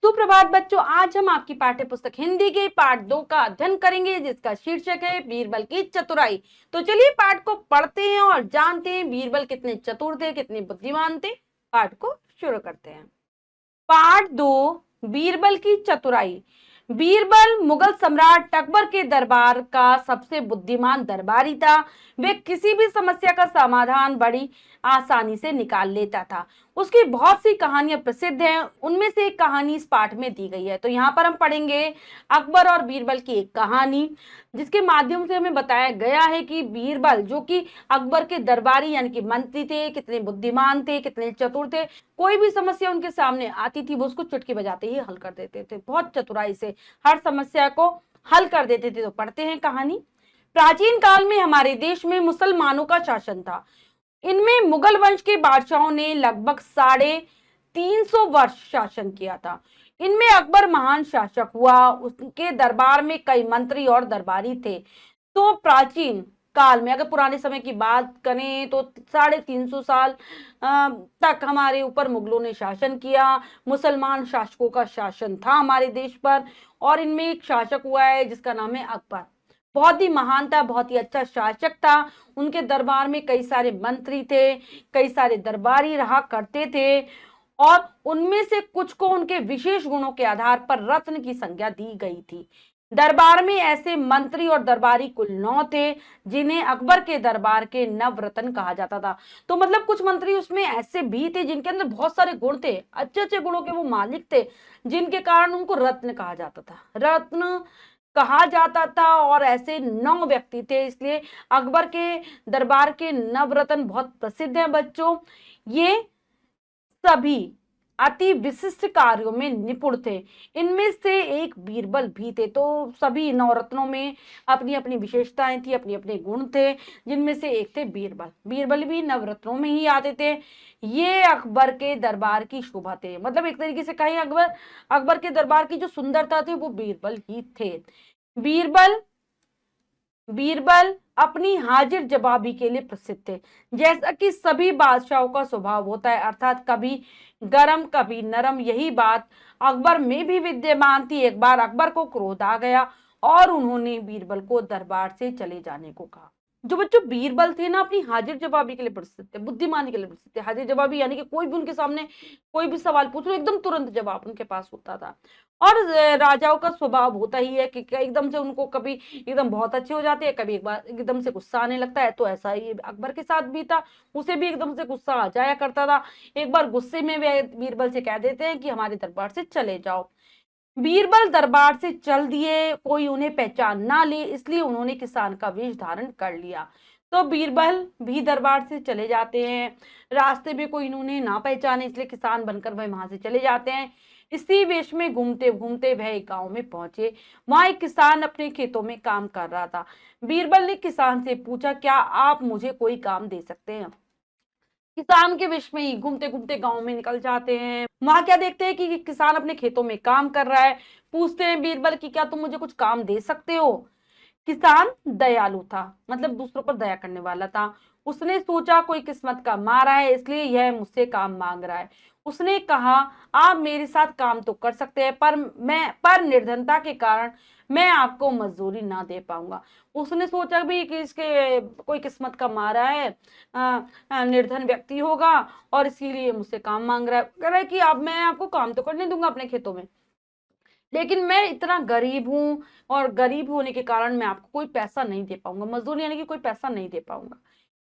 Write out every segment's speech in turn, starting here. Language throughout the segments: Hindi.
सुप्रभात बच्चों, आज हम आपकी पाठ्य पुस्तक हिंदी के पाठ 2 का अध्ययन करेंगे, जिसका शीर्षक है बीरबल की चतुराई। तो चलिए पाठ को पढ़ते हैं और जानते हैं बीरबल कितने चतुर थे, कितने बुद्धिमान थे। पाठ को शुरू करते हैं। पाठ 2, बीरबल की चतुराई। बीरबल मुगल सम्राट अकबर के दरबार का सबसे बुद्धिमान दरबारी था। वे किसी भी समस्या का समाधान बड़ी आसानी से निकाल लेता था। उसकी बहुत सी कहानियां प्रसिद्ध हैं, उनमें से एक कहानी इस पाठ में दी गई है। तो यहाँ पर हम पढ़ेंगे अकबर और बीरबल की एक कहानी, जिसके माध्यम से हमें बताया गया है कि बीरबल जो कि अकबर के दरबारी यानी कि मंत्री थे, कितने बुद्धिमान थे, कितने चतुर थे। कोई भी समस्या उनके सामने आती थी, वो उसको चुटकी बजाते ही हल कर देते थे। बहुत चतुराई से हर समस्या को हल कर देते थे। तो पढ़ते हैं कहानी। प्राचीन काल में हमारे देश में मुसलमानों का शासन था। इनमें मुगल वंश के बादशाहों ने लगभग 350 वर्ष शासन किया था। इनमें अकबर महान शासक हुआ। उसके दरबार में कई मंत्री और दरबारी थे। तो प्राचीन काल में अगर पुराने समय की बात करें तो 350 साल तक हमारे ऊपर मुगलों ने शासन किया। मुसलमान शासकों का शासन था हमारे देश पर, और इनमें एक शासक हुआ है जिसका नाम है अकबर। बहुत ही महान था, बहुत ही अच्छा शासक था। उनके दरबार में कई सारे मंत्री थे, कई सारे दरबारी रहा करते थे, और उनमें से कुछ को उनके विशेष गुणों के आधार पर रत्न की संज्ञा दी गई थी। दरबार में ऐसे मंत्री और दरबारी कुल 9 थे, जिन्हें अकबर के दरबार के नवरत्न कहा जाता था। तो मतलब कुछ मंत्री उसमें ऐसे भी थे जिनके अंदर बहुत सारे गुण थे, अच्छे अच्छे गुणों के वो मालिक थे, जिनके कारण उनको रत्न कहा जाता था। रत्न कहा जाता था, और ऐसे 9 व्यक्ति थे, इसलिए अकबर के दरबार के नवरत्न बहुत प्रसिद्ध हैं बच्चों। ये सभी अति विशिष्ट कार्यों में निपुण थे। इनमें से एक बीरबल भी थे। तो सभी नवरत्नों में अपनी अपनी विशेषताएं थी, अपने अपने गुण थे, जिनमें से एक थे बीरबल। बीरबल भी नवरत्नों में ही आते थे। ये अकबर के दरबार की शोभा थे, मतलब एक तरीके से कहें अकबर के दरबार की जो सुंदरता थी वो बीरबल ही थे। बीरबल बीरबल अपनी हाजिर जवाबी के लिए प्रसिद्ध थे। जैसा कि सभी बादशाहों का स्वभाव होता है, अर्थात कभी गरम कभी नरम, यही बात अकबर में भी विद्यमान थी। एक बार अकबर को क्रोध आ गया और उन्होंने बीरबल को दरबार से चले जाने को कहा। जो बच्चों बीरबल थे ना, अपनी हाजिर जवाबी के लिए प्रसिद्ध थे, बुद्धिमानी के लिए प्रसिद्ध थे। हाजिर जवाबी यानी कि कोई भी उनके सामने कोई भी सवाल पूछ लो, एकदम तुरंत जवाब उनके पास होता था। और राजाओं का स्वभाव होता ही है कि एकदम से उनको कभी एकदम बहुत अच्छे हो जाते हैं, कभी एक बार एकदम से गुस्सा आने लगता है। तो ऐसा ही अकबर के साथ भी था, उसे भी एकदम से गुस्सा आ जाया करता था। एक बार गुस्से में वे बीरबल से कह देते हैं कि हमारे दरबार से चले जाओ। बीरबल दरबार से चल दिए, कोई उन्हें पहचान ना ले, इसलिए उन्होंने किसान का वेश धारण कर लिया। तो बीरबल भी दरबार से चले जाते हैं। रास्ते में कोई इन्होंने ना पहचाने, इसलिए किसान बनकर वह वहां से चले जाते हैं। इसी वेश में घूमते घूमते वह एक गांव में पहुंचे। वहां एक किसान अपने खेतों में काम कर रहा था। बीरबल ने किसान से पूछा, क्या आप मुझे कोई काम दे सकते हैं? किसान के विष में ही घूमते घूमते गांव में निकल जाते हैं। वहां क्या देखते हैं कि किसान अपने खेतों में काम कर रहा है। पूछते हैं बीरबल कि क्या तुम मुझे कुछ काम दे सकते हो? किसान दयालु था, मतलब दूसरों पर दया करने वाला था। उसने सोचा कोई किस्मत का मारा है, इसलिए यह मुझसे काम मांग रहा है। उसने कहा, आप मेरे साथ काम तो कर सकते हैं, पर निर्धनता के कारण मैं आपको मजदूरी ना दे पाऊंगा। उसने सोचा भी कि इसके कोई किस्मत का मारा है, निर्धन व्यक्ति होगा, और इसीलिए मुझसे काम मांग रहा है। कह रहा है कि अब मैं आपको काम तो करने दूंगा अपने खेतों में, लेकिन मैं इतना गरीब हूं, और गरीब होने के कारण मैं आपको कोई पैसा नहीं दे पाऊंगा, मजदूरी यानी कि कोई पैसा नहीं दे पाऊंगा।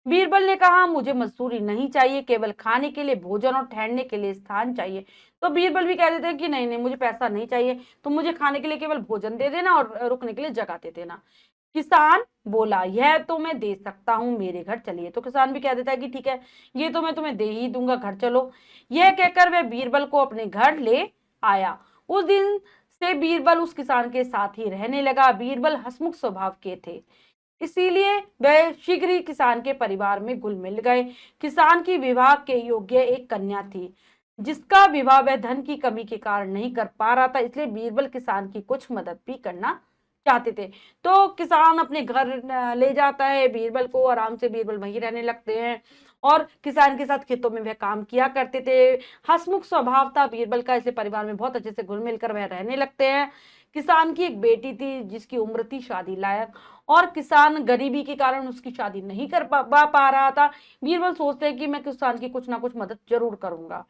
बीरबल ने कहा, मुझे मजदूरी नहीं चाहिए, केवल खाने के लिए भोजन और ठहरने के लिए स्थान चाहिए। तो बीरबल भी कह देते हैं कि नहीं नहीं, मुझे पैसा नहीं चाहिए, तुम मुझे खाने के लिए केवल भोजन दे देना और रुकने के लिए जगह दे देना। किसान बोला, यह तो मैं दे सकता हूँ, मेरे घर चलिए। तो किसान भी कह देता है कि ठीक है, ये तो मैं तुम्हें दे ही दूंगा, घर चलो। यह कहकर वह बीरबल को अपने घर ले आया। उस दिन से बीरबल उस किसान के साथ ही रहने लगा। बीरबल हंसमुख स्वभाव के थे, इसीलिए वह शीघ्र ही किसान के परिवार में घुल मिल गए। किसान की विवाह के योग्य एक कन्या थी, जिसका विवाह वह धन की कमी के कारण नहीं कर पा रहा था, इसलिए बीरबल किसान की कुछ मदद भी करना चाहते थे। तो किसान अपने घर ले जाता है बीरबल को, आराम से बीरबल वहीं रहने लगते हैं। और किसान के साथ खेतों में वह काम किया करते थे। हंसमुख स्वभाव था बीरबल का, इसलिए परिवार में बहुत अच्छे से घुल मिल कर वह रहने लगते हैं। किसान की एक बेटी थी जिसकी उम्र थी शादी लायक, और किसान गरीबी के कारण उसकी शादी नहीं कर पा रहा था। बीरबल सोचते हैं कि मैं किसान की कुछ ना कुछ मदद जरूर करूंगा।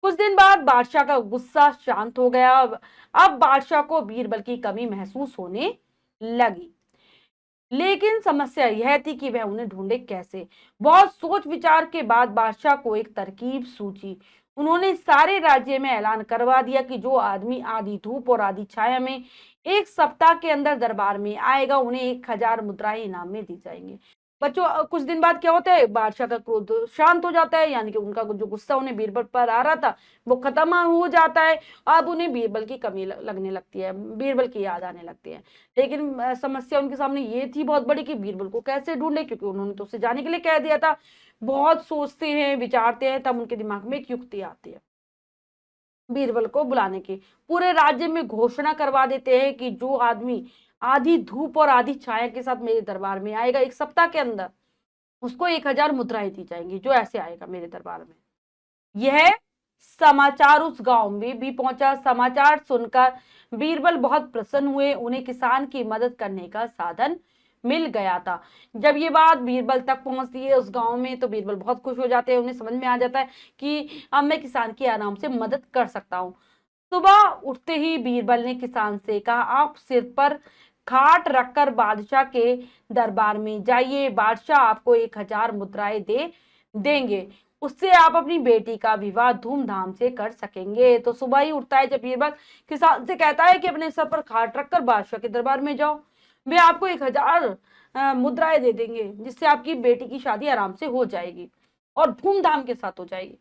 कुछ दिन बाद बादशाह का गुस्सा शांत हो गया। अब बादशाह को बीरबल की कमी महसूस होने लगी, लेकिन समस्या यह थी कि वह उन्हें ढूंढे कैसे। बहुत सोच विचार के बाद बादशाह को एक तरकीब सूझी। उन्होंने सारे राज्य में ऐलान करवा दिया कि जो आदमी आधी धूप और आधी छाया में 1 सप्ताह के अंदर दरबार में आएगा, उन्हें 1000 मुद्राएं इनाम में दी जाएंगी। बच्चों, कुछ दिन बाद क्या होता है, बादशाह का क्रोध शांत हो जाता है, यानी कि उनका जो गुस्सा उन्हें बीरबल पर आ रहा था वो खत्म हो जाता है। अब उन्हें बीरबल की कमी लगने लगती है, बीरबल की याद आने लगती है। लेकिन समस्या उनके सामने ये थी बहुत बड़ी कि बीरबल को कैसे ढूंढे, क्योंकि उन्होंने तो उसे जाने के लिए कह दिया था। बहुत सोचते हैं, विचारते हैं, तब उनके दिमाग में एक युक्ति आती है बीरबल को बुलाने की। पूरे राज्य में घोषणा करवा देते हैं कि जो आदमी आधी धूप और आधी छाया के साथ मेरे दरबार में आएगा 1 सप्ताह के अंदर, उसको 1000 मुद्राएं दी जाएंगी, जो ऐसे आएगा मेरे दरबार में। यह समाचार उस गांव में भी पहुंचा। समाचार सुनकर बीरबल बहुत प्रसन्न हुए। उन्हें किसान की मदद करने का साधन मिल गया था। जब ये बात बीरबल तक पहुंचती है उस गांव में, तो बीरबल बहुत खुश हो जाते हैं। उन्हें समझ में आ जाता है कि अब मैं किसान की आराम से मदद कर सकता हूँ। सुबह उठते ही बीरबल ने किसान से कहा, आप सिर पर खाट रखकर बादशाह के दरबार में जाइए। बादशाह आपको 1000 मुद्राएं दे देंगे, उससे आप अपनी बेटी का विवाह धूमधाम से कर सकेंगे। तो सुबह ही उठता है जब बीरबल किसान से कहता है कि अपने सर पर खाट रखकर बादशाह के दरबार में जाओ, वे आपको 1000 मुद्राएं दे देंगे, जिससे आपकी बेटी की शादी आराम से हो जाएगी और धूमधाम के साथ हो जाएगी।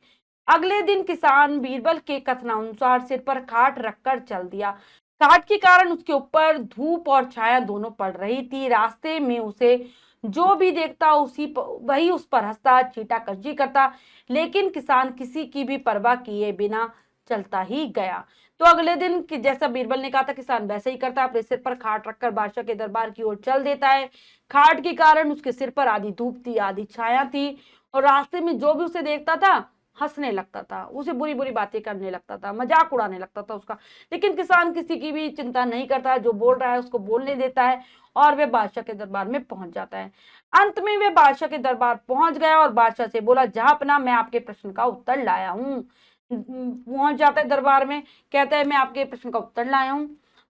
अगले दिन किसान बीरबल के कथनानुसार सिर पर खाट रखकर चल दिया। खाट के कारण उसके ऊपर धूप और छाया दोनों पड़ रही थी। रास्ते में उसे जो भी देखता वही उस पर हंसता, छींटाकशी करता, लेकिन किसान किसी की भी परवाह किए बिना चलता ही गया। तो अगले दिन जैसा बीरबल ने कहा था, किसान वैसे ही करता, अपने सिर पर खाट रखकर बादशाह के दरबार की ओर चल देता है। खाट के कारण उसके सिर पर आधी धूप थी, आधी छाया थी, और रास्ते में जो भी उसे देखता था हंसने लगता था, उसे बुरी बुरी बातें करने लगता था, मजाक उड़ाने लगता था उसका। लेकिन किसान किसी की भी चिंता नहीं करता, जो बोल रहा है उसको बोलने देता है, और वह बादशाह के दरबार में पहुंच जाता है। अंत में वह बादशाह के दरबार पहुंच गया और बादशाह से बोला, जहांपनाह, मैं आपके प्रश्न का उत्तर लाया हूँ। पहुंच जाता है दरबार में, कहता है मैं आपके प्रश्न का उत्तर लाया हूँ।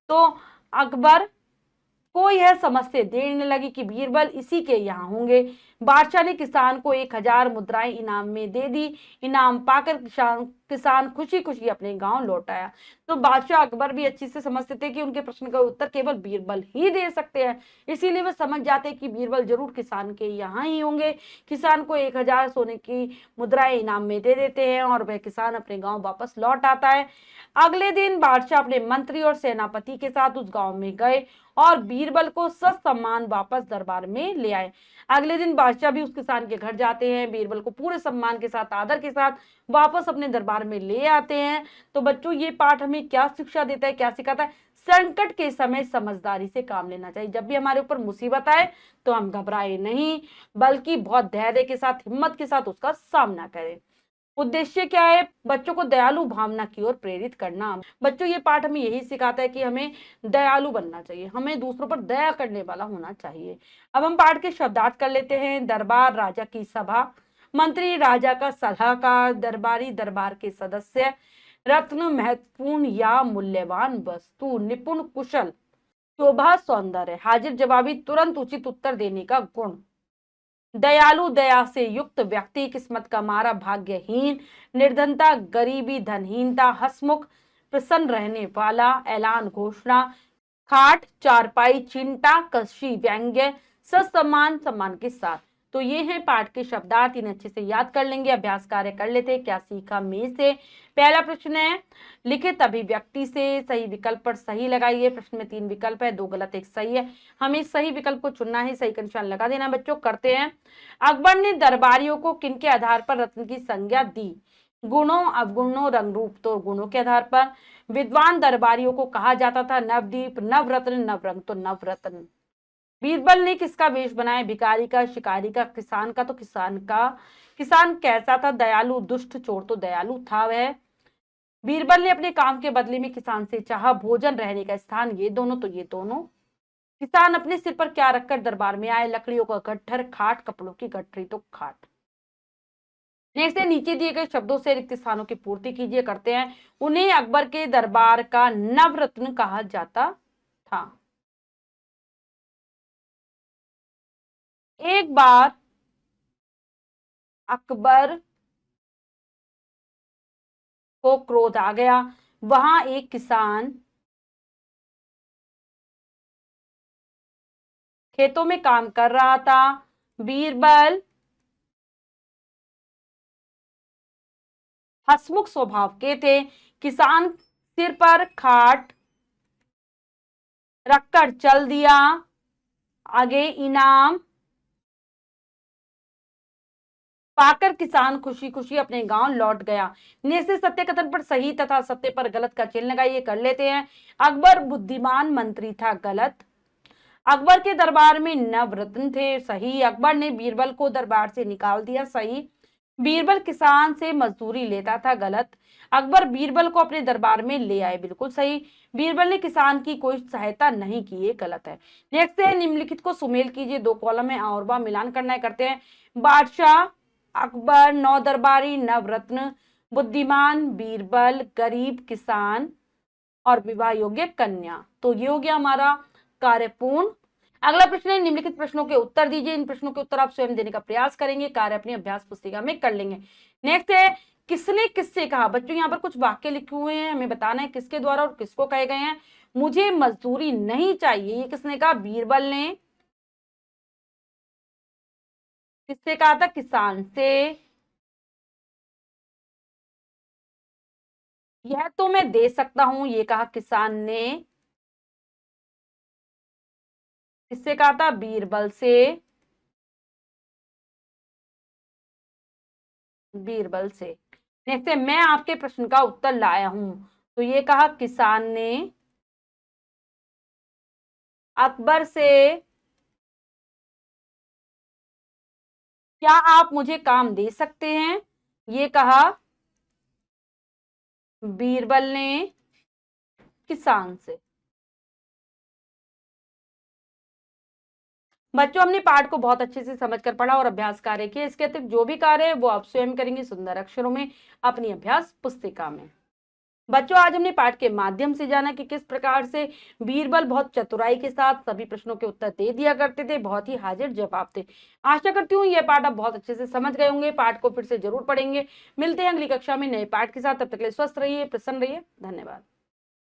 तो अकबर को यह समझते देर न लगी कि बीरबल इसी के यहाँ होंगे। बादशाह ने किसान को 1000 मुद्राएं इनाम में दे दी। इनाम पाकर किसान खुशी खुशी अपने गांव लौट आया। तो बादशाह अकबर भी अच्छी से समझते थे कि उनके प्रश्न का उत्तर केवल बीरबल ही दे सकते हैं, इसीलिए वे समझ जाते कि बीरबल जरूर किसान के यहाँ ही होंगे। किसान को 1000 सोने की मुद्राएं इनाम में दे देते हैं और वह किसान अपने गाँव वापस लौट आता है। अगले दिन बादशाह अपने मंत्री और सेनापति के साथ उस गांव में गए और बीरबल को ससम्मान वापस दरबार में ले आए। अगले दिन बादशाह भी उस किसान के घर जाते हैं, बीरबल को पूरे सम्मान के साथ, आदर के साथ वापस अपने दरबार में ले आते हैं। तो बच्चों, ये पाठ हमें क्या शिक्षा देता है, क्या सिखाता है? संकट के समय समझदारी से काम लेना चाहिए। जब भी हमारे ऊपर मुसीबत आए तो हम घबराए नहीं, बल्कि बहुत धैर्य के साथ, हिम्मत के साथ उसका सामना करें। उद्देश्य क्या है? बच्चों को दयालु भावना की ओर प्रेरित करना। बच्चों, ये पाठ हमें यही सिखाता है कि हमें दयालु बनना चाहिए, हमें दूसरों पर दया करने वाला होना चाहिए। अब हम पाठ के शब्दार्थ कर लेते हैं। दरबार, राजा की सभा। मंत्री, राजा का सलाहकार। दरबारी, दरबार के सदस्य। रत्न, महत्वपूर्ण या मूल्यवान वस्तु। निपुण, कुशल। शोभा, सौंदर्य। हाजिर जवाबी, तुरंत उचित उत्तर देने का गुण। दयालु, दया से युक्त व्यक्ति। किस्मत का मारा, भाग्यहीन। निर्धनता, गरीबी, धनहीनता। हसमुख, प्रसन्न रहने वाला। ऐलान, घोषणा। खाट, चारपाई। चिंता, कशी, व्यंग्य। ससम्मान, सम्मान के साथ। तो ये हैं पाठ के शब्दार्थ, इन्हें अच्छे से याद कर लेंगे। अभ्यास कार्य कर लेते हैं। क्या सीखा में से? पहला प्रश्न है, लिखित अभिव्यक्ति से सही विकल्प पर सही लगाइए। प्रश्न में 3 विकल्प है, 2 गलत 1 सही है। हमें सही विकल्प को चुनना है, सही का निशान लगा देना बच्चों। करते हैं। अकबर ने दरबारियों को किनके आधार पर रत्न की संज्ञा दी? गुणों, अवगुणों, रंग रूप। तो गुणों के आधार पर। विद्वान दरबारियों को कहा जाता था नवदीप, नवरत्न, नवरंग। तो नवरत्न। बीरबल ने किसका वेश बनाया? भिखारी का, शिकारी का, किसान का। तो किसान का। किसान कैसा था? दयालु, दुष्ट, चोर तो दयालु था वह। बीरबल ने अपने काम के बदले में किसान से चाहा भोजन, रहने का स्थान, ये दोनों तो ये दोनों। किसान अपने सिर पर क्या रखकर दरबार में आए? लकड़ियों का गट्ठर, खाट, कपड़ों की गठरी तो खाट। नेक्स्ट है, नीचे दिए गए शब्दों से रिक्त स्थानों की पूर्ति कीजिए। करते हैं। उन्हें अकबर के दरबार का नवरत्न कहा जाता था। एक बार अकबर को क्रोध आ गया। वहां एक किसान खेतों में काम कर रहा था। बीरबल हंसमुख स्वभाव के थे। किसान सिर पर खाट रखकर चल दिया। आगे इनाम पाकर किसान खुशी खुशी अपने गांव लौट गया। निश्चित सत्य कथन पर सही तथा सत्य पर गलत का चिन्ह लगाइए। कर लेते हैं। अकबर बुद्धिमान मंत्री था। गलत। अकबर के दरबार में नवरत्न थे। सही। अकबर ने बीरबल को दरबार से निकाल दिया। सही। बीरबल किसान से मजदूरी लेता था। गलत। अकबर बीरबल को अपने दरबार में ले आए। बिल्कुल सही। बीरबल ने किसान की कोई सहायता नहीं की। ये गलत है। नेक्स्ट है, निम्नलिखित को सुमेल कीजिए। दो कॉलम है, और बा मिलान करना है। करते हैं। बादशाह अकबर, नौ दरबारी, नवरत्न, बुद्धिमान बीरबल, गरीब किसान और विवाह योग्य कन्या। तो ये हो गया हमारा कार्यपूर्ण। अगला प्रश्न है, निम्नलिखित प्रश्नों के उत्तर दीजिए। इन प्रश्नों के उत्तर आप स्वयं देने का प्रयास करेंगे। कार्य अपनी अभ्यास पुस्तिका में कर लेंगे। नेक्स्ट है, किसने किससे कहा? बच्चों यहाँ पर कुछ वाक्य लिखे हुए हैं, हमें बताना है किसके द्वारा और किसको कहे गए हैं। मुझे मजदूरी नहीं चाहिए, ये किसने कहा? बीरबल ने। किससे कहा था? किसान से। यह तो मैं दे सकता हूं, ये कहा किसान ने। किससे कहा था? बीरबल से। बीरबल से। नेक्स्ट है, मैं आपके प्रश्न का उत्तर लाया हूं, तो ये कहा किसान ने अकबर से। क्या आप मुझे काम दे सकते हैं? ये कहा बीरबल ने किसान से। बच्चों, हमने पाठ को बहुत अच्छे से समझकर पढ़ा और अभ्यास कार्य किया। इसके अतिरिक्त जो भी कार्य है वो आप स्वयं करेंगे सुंदर अक्षरों में अपनी अभ्यास पुस्तिका में। बच्चों, आज हमने पाठ के माध्यम से जाना कि किस प्रकार से बीरबल बहुत चतुराई के साथ सभी प्रश्नों के उत्तर दे दिया करते थे। बहुत ही हाजिर जवाब थे। आशा करती हूँ यह पाठ आप बहुत अच्छे से समझ गए होंगे। पाठ को फिर से जरूर पढ़ेंगे। मिलते हैं अगली कक्षा में नए पाठ के साथ। तब तक के लिए स्वस्थ रहिए, प्रसन्न रहिए। धन्यवाद।